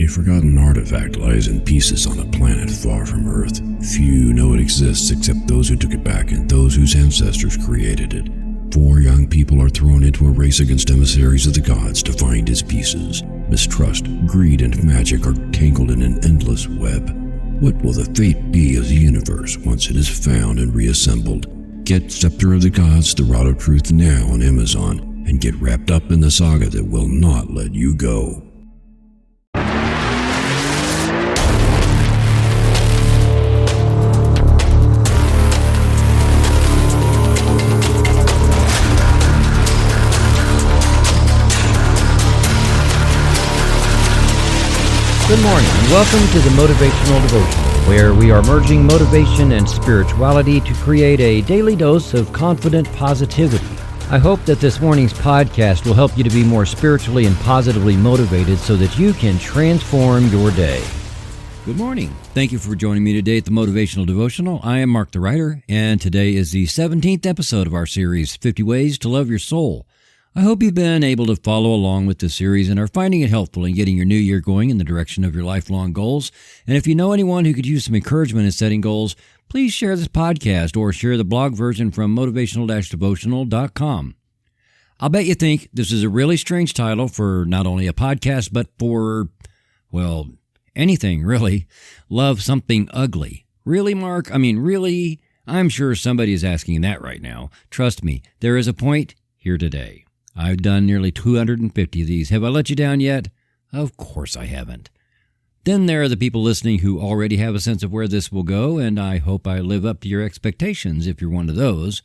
A forgotten artifact lies in pieces on a planet far from Earth. Few know it exists except those who took it back and those whose ancestors created it. 4 young people are thrown into a race against emissaries of the gods to find his pieces. Mistrust, greed, and magic are tangled in an endless web. What will the fate be of the universe once it is found and reassembled? Get Scepter of the Gods, The Rod of Truth now on Amazon, and get wrapped up in the saga that will not let you go. Good morning and welcome to the Motivational Devotional, where we are merging motivation and spirituality to create a daily dose of confident positivity. I hope that this morning's podcast will help you to be more spiritually and positively motivated so that you can transform your day. Good morning. Thank you for joining me today at the Motivational Devotional. I am Mark the Writer, and today is the 17th episode of our series, 50 Ways to Love Your Soul. I hope you've been able to follow along with this series and are finding it helpful in getting your new year going in the direction of your lifelong goals. And if you know anyone who could use some encouragement in setting goals, please share this podcast or share the blog version from motivational-devotional.com. I'll bet you think this is a really strange title for not only a podcast, but for, well, anything really. Love something ugly. Really, Mark? I mean, really? I'm sure somebody is asking that right now. Trust me, there is a point here today. I've done nearly 250 of these. Have I let you down yet? Of course I haven't. Then there are the people listening who already have a sense of where this will go, and I hope I live up to your expectations if you're one of those.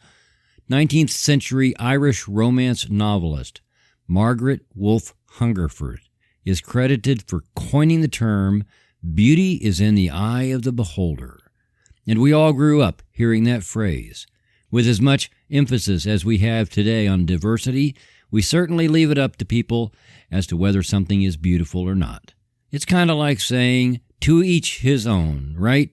19th century Irish romance novelist Margaret Wolfe Hungerford is credited for coining the term, "Beauty is in the eye of the beholder." And we all grew up hearing that phrase. With as much emphasis as we have today on diversity, we certainly leave it up to people as to whether something is beautiful or not. It's kind of like saying, to each his own, right?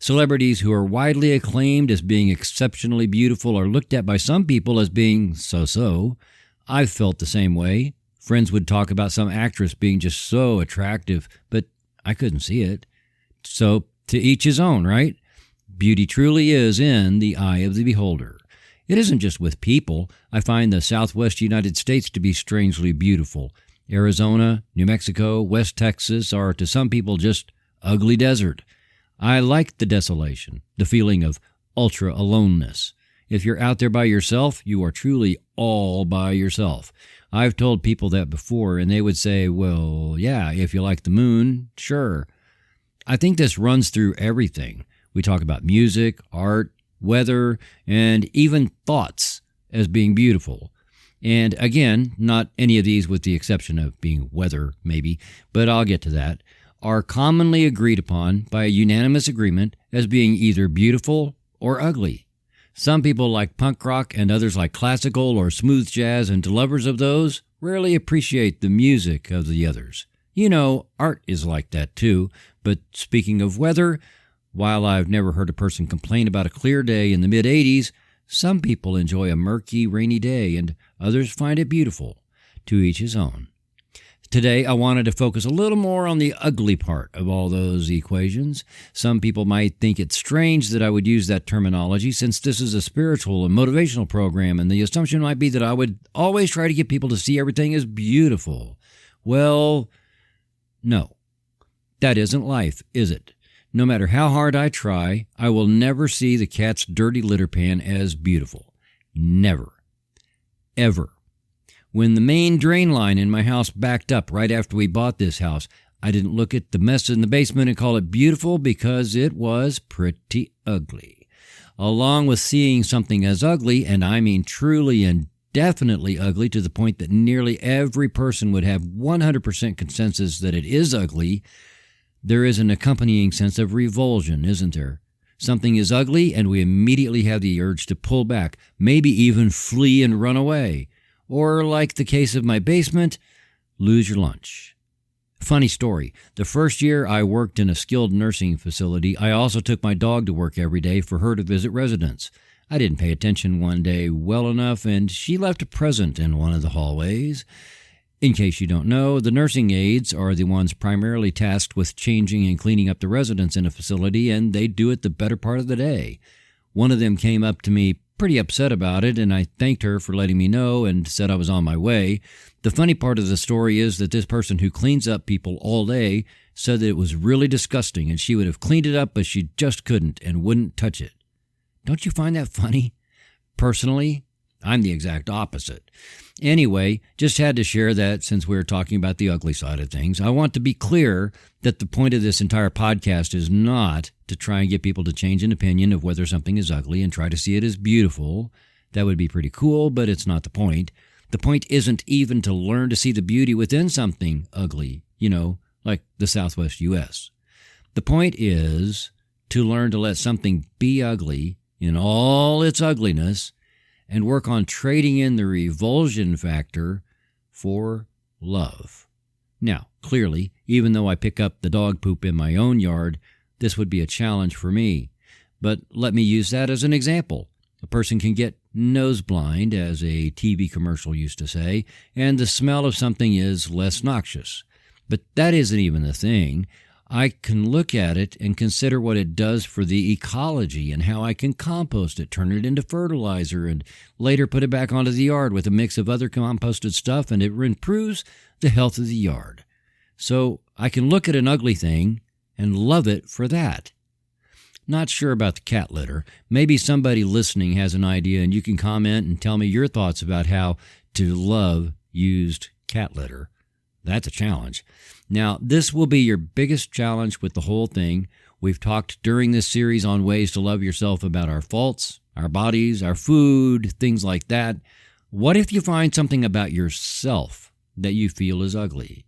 Celebrities who are widely acclaimed as being exceptionally beautiful are looked at by some people as being so-so. I've felt the same way. Friends would talk about some actress being just so attractive, but I couldn't see it. So, to each his own, right? Beauty truly is in the eye of the beholder. It isn't just with people. I find the Southwest United States to be strangely beautiful. Arizona, New Mexico, West Texas are to some people just ugly desert. I like the desolation, the feeling of ultra aloneness. If you're out there by yourself, you are truly all by yourself. I've told people that before, and they would say, well, yeah, if you like the moon, sure. I think this runs through everything. We talk about music, art, weather, and even thoughts as being beautiful. And again, not any of these with the exception of being weather, maybe, but I'll get to that, are commonly agreed upon by a unanimous agreement as being either beautiful or ugly. Some people like punk rock and others like classical or smooth jazz, and to lovers of those rarely appreciate the music of the others. You know, art is like that too. But speaking of weather, while I've never heard a person complain about a clear day in the mid-80s, some people enjoy a murky, rainy day, and others find it beautiful. To each his own. Today, I wanted to focus a little more on the ugly part of all those equations. Some people might think it's strange that I would use that terminology, since this is a spiritual and motivational program, and the assumption might be that I would always try to get people to see everything as beautiful. Well, no. That isn't life, is it? No matter how hard I try, I will never see the cat's dirty litter pan as beautiful. Never. Ever. When the main drain line in my house backed up right after we bought this house, I didn't look at the mess in the basement and call it beautiful because it was pretty ugly. Along with seeing something as ugly, and I mean truly and definitely ugly to the point that nearly every person would have 100% consensus that it is ugly, there is an accompanying sense of revulsion, isn't there? Something is ugly, and we immediately have the urge to pull back, maybe even flee and run away. Or, like the case of my basement, lose your lunch. Funny story. The first year I worked in a skilled nursing facility, I also took my dog to work every day for her to visit residents. I didn't pay attention one day well enough, and she left a present in one of the hallways. In case you don't know, the nursing aides are the ones primarily tasked with changing and cleaning up the residents in a facility, and they do it the better part of the day. One of them came up to me pretty upset about it, and I thanked her for letting me know and said I was on my way. The funny part of the story is that this person who cleans up people all day said that it was really disgusting and she would have cleaned it up, but she just couldn't and wouldn't touch it. Don't you find that funny? Personally, I'm the exact opposite. Anyway, just had to share that since we're talking about the ugly side of things. I want to be clear that the point of this entire podcast is not to try and get people to change an opinion of whether something is ugly and try to see it as beautiful. That would be pretty cool, but it's not the point. The point isn't even to learn to see the beauty within something ugly, like the Southwest U.S. The point is to learn to let something be ugly in all its ugliness and work on trading in the revulsion factor for love. Now, clearly, even though I pick up the dog poop in my own yard, this would be a challenge for me. But let me use that as an example. A person can get nose blind, as a TV commercial used to say, and the smell of something is less noxious. But that isn't even the thing. I can look at it and consider what it does for the ecology and how I can compost it, turn it into fertilizer, and later put it back onto the yard with a mix of other composted stuff, and it improves the health of the yard. So I can look at an ugly thing and love it for that. Not sure about the cat litter. Maybe somebody listening has an idea and you can comment and tell me your thoughts about how to love used cat litter. That's a challenge. Now, this will be your biggest challenge with the whole thing. We've talked during this series on ways to love yourself about our faults, our bodies, our food, things like that. What if you find something about yourself that you feel is ugly?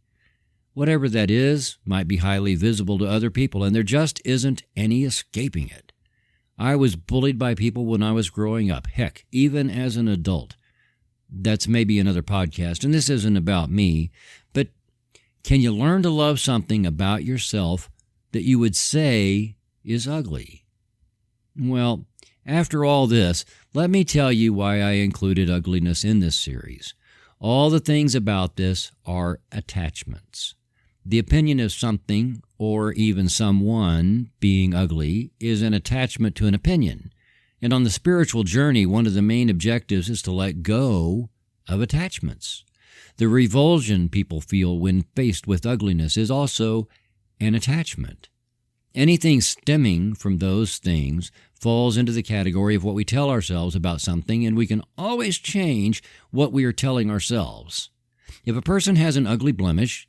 Whatever that is might be highly visible to other people, and there just isn't any escaping it. I was bullied by people when I was growing up, heck, even as an adult. That's maybe another podcast, and this isn't about me, but can you learn to love something about yourself that you would say is ugly? Well, after all this, let me tell you why I included ugliness in this series. All the things about this are attachments. The opinion of something, or even someone, being ugly is an attachment to an opinion. And on the spiritual journey, one of the main objectives is to let go of attachments. The revulsion people feel when faced with ugliness is also an attachment. Anything stemming from those things falls into the category of what we tell ourselves about something, and we can always change what we are telling ourselves. If a person has an ugly blemish,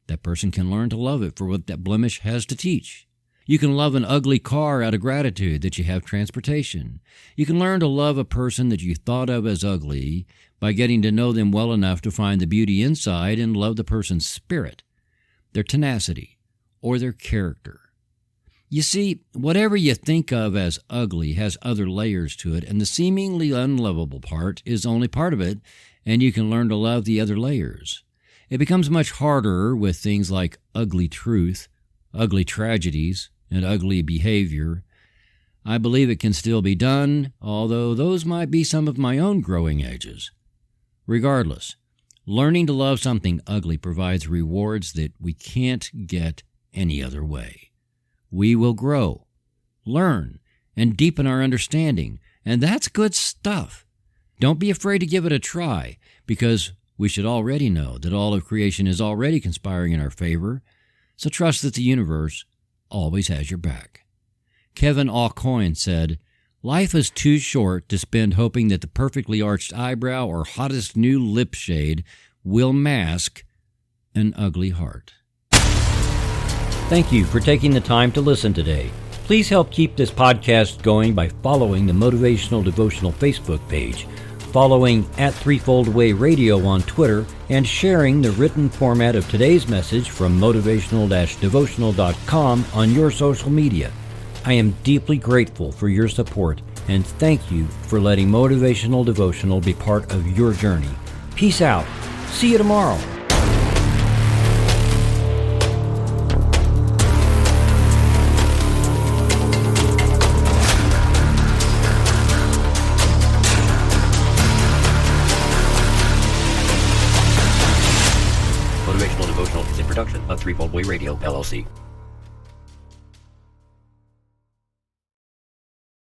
that person can learn to love it for what that blemish has to teach. You can love an ugly car out of gratitude that you have transportation. You can learn to love a person that you thought of as ugly by getting to know them well enough to find the beauty inside and love the person's spirit, their tenacity, or their character. You see, whatever you think of as ugly has other layers to it, and the seemingly unlovable part is only part of it, and you can learn to love the other layers. It becomes much harder with things like ugly truth, ugly tragedies, and ugly behavior. I believe it can still be done, although those might be some of my own growing edges. Regardless, learning to love something ugly provides rewards that we can't get any other way. We will grow, learn, and deepen our understanding, and that's good stuff. Don't be afraid to give it a try, because we should already know that all of creation is already conspiring in our favor, so trust that the universe always has your back. Kevin Aucoin said, "Life is too short to spend hoping that the perfectly arched eyebrow or hottest new lip shade will mask an ugly heart." Thank you for taking the time to listen today. Please help keep this podcast going by following the Motivational Devotional Facebook page, following @Threefold Way Radio on Twitter, and sharing the written format of today's message from motivational-devotional.com on your social media. I am deeply grateful for your support, and thank you for letting Motivational Devotional be part of your journey. Peace out. See you tomorrow. Way Radio, LLC.